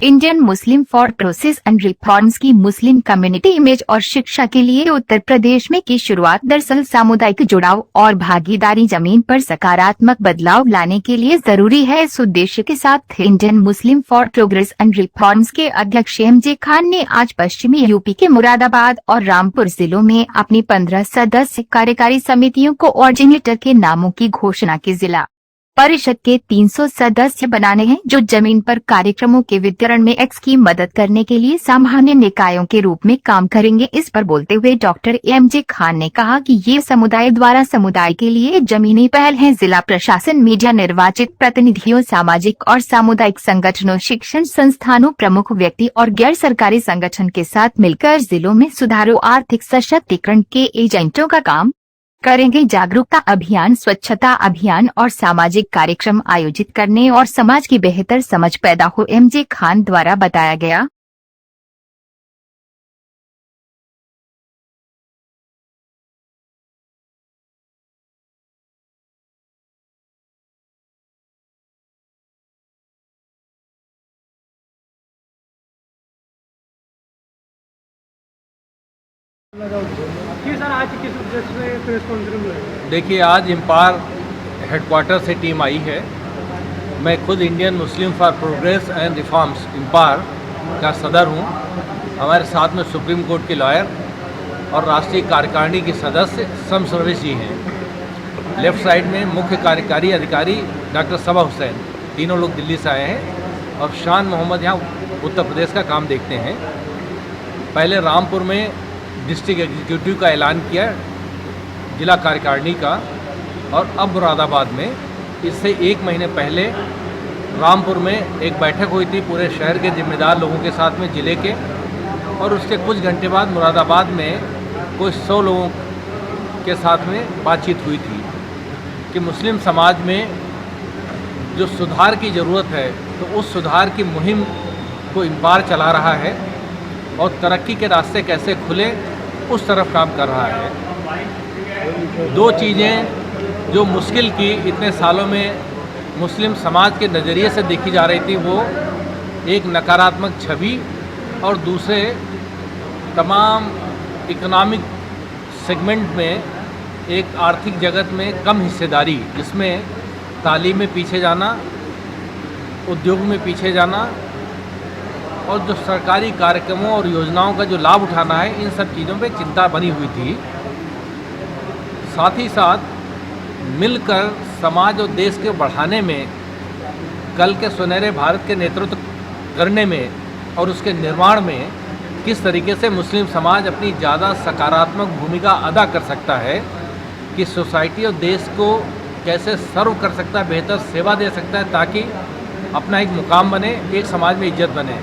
Indian Muslim for process and reforms की Muslim community image और शिक्षा के लिए उत्तर प्रदेश में की शुरुआत दरअसल सामुदायिक जुड़ाव और भागीदारी जमीन पर सकारात्मक बदलाव लाने के लिए जरूरी है। इस उद्देश्य के साथ Indian Muslim for progress and reforms के अध्यक्ष एमजे खान ने आज पश्चिमी यूपी के मुरादाबाद और रामपुर जिलों में अपनी 15 सदस्य कार्यकारी समितियों को ऑर्डिनेटर के नामों की घोषणा की। जिला परिषद के 300 सदस्य बनाने हैं जो जमीन पर कार्यक्रमों के वितरण में एक्स की मदद करने के लिए सामान्य निकायों के रूप में काम करेंगे। इस पर बोलते हुए डॉक्टर एमजे खान ने कहा कि ये समुदाय द्वारा समुदाय के लिए जमीनी पहल है। जिला प्रशासन, मीडिया, निर्वाचित प्रतिनिधियों, सामाजिक और सामुदायिक संगठनों, शिक्षण संस्थानों, प्रमुख व्यक्ति और गैर सरकारी संगठन के साथ मिलकर जिलों में सुधारों, आर्थिक सशक्तिकरण के एजेंटों का काम करेंगे। जागरूकता अभियान, स्वच्छता अभियान और सामाजिक कार्यक्रम आयोजित करने और समाज की बेहतर समझ पैदा हो, एमजे खान द्वारा बताया गया। जी सर, आज किस उद्देश्य से प्रेस कॉन्फ्रेंस में? देखिए, आज इम्पार हेडक्वार्टर से टीम आई है। मैं खुद Indian Muslim for progress and reforms IMPAR का सदर हूँ। हमारे साथ में सुप्रीम कोर्ट के लॉयर और राष्ट्रीय कार्यकारिणी के सदस्य सम सर्विस जी हैं। लेफ्ट साइड में मुख्य कार्यकारी अधिकारी डॉक्टर सबा हुसैन, तीनों लोग दिल्ली से आए हैं और शान मोहम्मद यहाँ उत्तर प्रदेश का काम देखते हैं। पहले रामपुर में डिस्ट्रिक्ट एग्जीक्यूटिव का ऐलान किया जिला कार्यकारिणी का, और अब मुरादाबाद में इससे 1 महीने पहले रामपुर में एक बैठक हुई थी पूरे शहर के जिम्मेदार लोगों के साथ में, ज़िले के, और उसके कुछ घंटे बाद मुरादाबाद में कुछ 100 लोगों के साथ में बातचीत हुई थी कि मुस्लिम समाज में जो सुधार की ज़रूरत है तो उस सुधार की मुहिम को इम्पार चला रहा है और तरक्की के रास्ते कैसे खुले उस तरफ काम कर रहा है। 2 चीज़ें जो मुश्किल की इतने सालों में मुस्लिम समाज के नज़रिए से देखी जा रही थी, वो एक नकारात्मक छवि और दूसरे तमाम इकोनॉमिक सेगमेंट में एक आर्थिक जगत में कम हिस्सेदारी, जिसमें तालीम में पीछे जाना, उद्योग में पीछे जाना और जो सरकारी कार्यक्रमों और योजनाओं का जो लाभ उठाना है, इन सब चीज़ों पे चिंता बनी हुई थी। साथ ही साथ मिलकर समाज और देश के बढ़ाने में, कल के सुनहरे भारत के नेतृत्व करने में और उसके निर्माण में किस तरीके से मुस्लिम समाज अपनी ज़्यादा सकारात्मक भूमिका अदा कर सकता है, कि सोसाइटी और देश को कैसे सर्व कर सकता है, बेहतर सेवा दे सकता है, ताकि अपना एक मुकाम बने, एक समाज में इज्जत बने।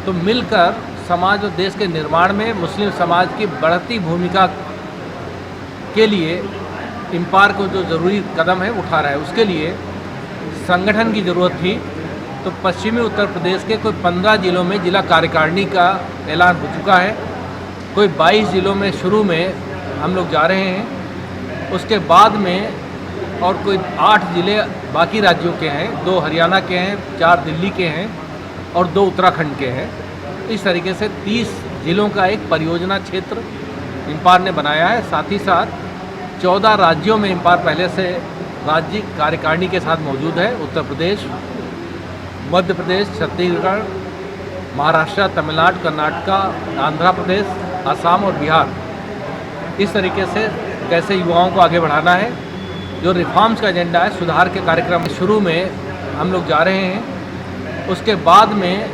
तो मिलकर समाज और देश के निर्माण में मुस्लिम समाज की बढ़ती भूमिका के लिए इम्पार को जो ज़रूरी कदम है उठा रहा है, उसके लिए संगठन की ज़रूरत थी। तो पश्चिमी उत्तर प्रदेश के कोई 15 ज़िलों में जिला कार्यकारिणी का ऐलान हो चुका है। कोई 22 ज़िलों में शुरू में हम लोग जा रहे हैं, उसके बाद में और कोई 8 ज़िले बाकी राज्यों के हैं, 2 हरियाणा के हैं, 4 दिल्ली के हैं और 2 उत्तराखंड के हैं। इस तरीके से 30 ज़िलों का एक परियोजना क्षेत्र इम्पार ने बनाया है। साथ ही साथ 14 राज्यों में इम्पार पहले से राज्य कार्यकारिणी के साथ मौजूद है। उत्तर प्रदेश, मध्य प्रदेश, छत्तीसगढ़, महाराष्ट्र, तमिलनाडु, कर्नाटका, आंध्र प्रदेश, असम और बिहार। इस तरीके से कैसे युवाओं को आगे बढ़ाना है, जो रिफॉर्म्स का एजेंडा है, सुधार के कार्यक्रम शुरू में हम लोग जा रहे हैं। उसके बाद में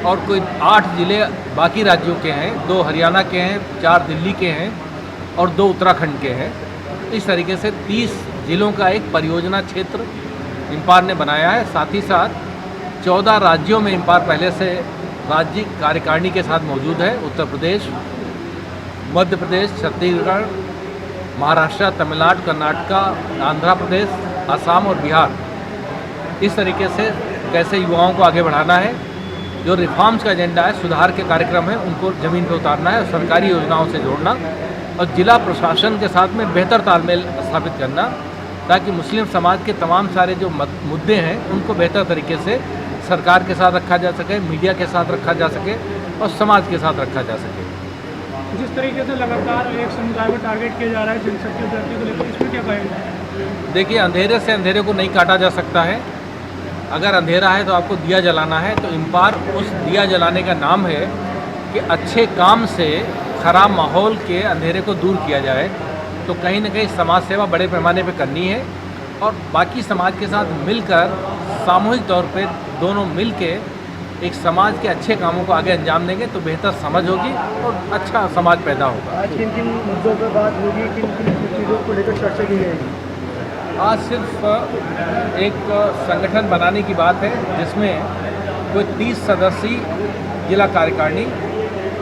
और कोई 8 ज़िले बाकी राज्यों के हैं, 2 हरियाणा के हैं, 4 दिल्ली के हैं और 2 उत्तराखंड के हैं। इस तरीके से 30 ज़िलों का एक परियोजना क्षेत्र इम्पार ने बनाया है। साथ ही साथ 14 राज्यों में इम्पार पहले से राज्य कार्यकारिणी के साथ मौजूद है। उत्तर प्रदेश, मध्य प्रदेश, छत्तीसगढ़, महाराष्ट्र, तमिलनाडु, कर्नाटका, आंध्र प्रदेश, असम और बिहार। इस तरीके से कैसे युवाओं को आगे बढ़ाना है, जो रिफॉर्म्स का एजेंडा है, सुधार के कार्यक्रम है, उनको ज़मीन पर उतारना है और सरकारी योजनाओं से जोड़ना और जिला प्रशासन के साथ में बेहतर तालमेल स्थापित करना, ताकि मुस्लिम समाज के तमाम सारे जो मुद्दे हैं उनको बेहतर तरीके से सरकार के साथ रखा जा सके, मीडिया के साथ रखा जा सके और समाज के साथ रखा जा सके। जिस तरीके से लगातार एक समुदाय को टारगेट किया जा रहा है जनशक्ति अभ्यर्थी को लेकर, इसमें क्या कहेंगे? देखिए, अंधेरे से अंधेरे को नहीं काटा जा सकता है। अगर अंधेरा है तो आपको दिया जलाना है, तो इम्पार उस दिया जलाने का नाम है कि अच्छे काम से खराब माहौल के अंधेरे को दूर किया जाए। तो कहीं ना कहीं समाज सेवा बड़े पैमाने पे करनी है और बाकी समाज के साथ मिलकर सामूहिक तौर पे दोनों मिल के एक समाज के अच्छे कामों को आगे अंजाम देंगे तो बेहतर समझ होगी और अच्छा समाज पैदा होगा। आज किन किन मुद्दों पर बात होगी, किन किन चीज़ों को लेकर चर्चा की जाएगी? आज सिर्फ एक संगठन बनाने की बात है जिसमें कोई 30 सदस्यीय जिला कार्यकारिणी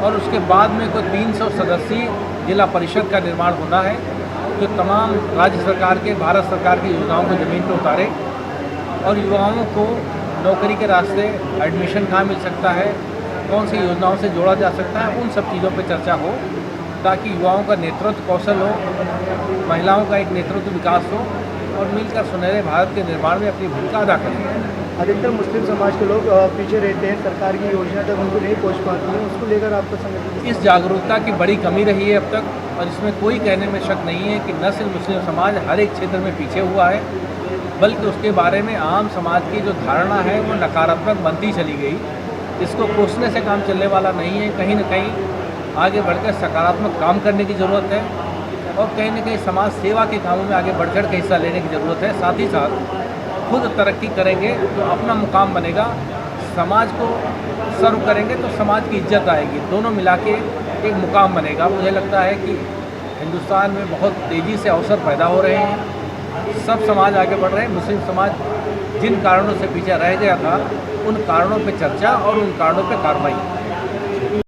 और उसके बाद में कोई 300 सदस्यीय जिला परिषद का निर्माण होना है, जो तमाम राज्य सरकार के, भारत सरकार की योजनाओं को ज़मीन पर उतारे और युवाओं को नौकरी के रास्ते एडमिशन कहाँ मिल सकता है, कौन सी योजनाओं से जोड़ा जा सकता है, उन सब चीज़ों पर चर्चा हो ताकि युवाओं का नेतृत्व कौशल हो, महिलाओं का एक नेतृत्व विकास हो और मिलकर सुनहरे भारत के निर्माण में अपनी भूमिका अदा करें। अधिकतर मुस्लिम समाज के लोग पीछे रहते हैं, सरकार की योजना तक उनको नहीं पहुँच पाती है, उसको लेकर आपका संगठन? इस जागरूकता की बड़ी कमी रही है अब तक और इसमें कोई कहने में शक नहीं है कि न सिर्फ मुस्लिम समाज हर एक क्षेत्र में पीछे हुआ है, बल्कि उसके बारे में आम समाज की जो धारणा है वो नकारात्मक बनती चली गई। इसको कोसने से काम चलने वाला नहीं है, कहीं ना कहीं आगे बढ़कर सकारात्मक काम करने की ज़रूरत है और कहीं ना कहीं समाज सेवा के कामों में आगे बढ़ चढ़ के हिस्सा लेने की ज़रूरत है। साथ ही साथ खुद तरक्की करेंगे तो अपना मुकाम बनेगा, समाज को सर्व करेंगे तो समाज की इज्जत आएगी, दोनों मिला के एक मुकाम बनेगा। मुझे लगता है कि हिंदुस्तान में बहुत तेज़ी से अवसर पैदा हो रहे हैं, सब समाज आगे बढ़ रहे हैं। मुस्लिम समाज जिन कारणों से पीछे रह गया था उन कारणों पर चर्चा और उन कारणों पर कार्रवाई।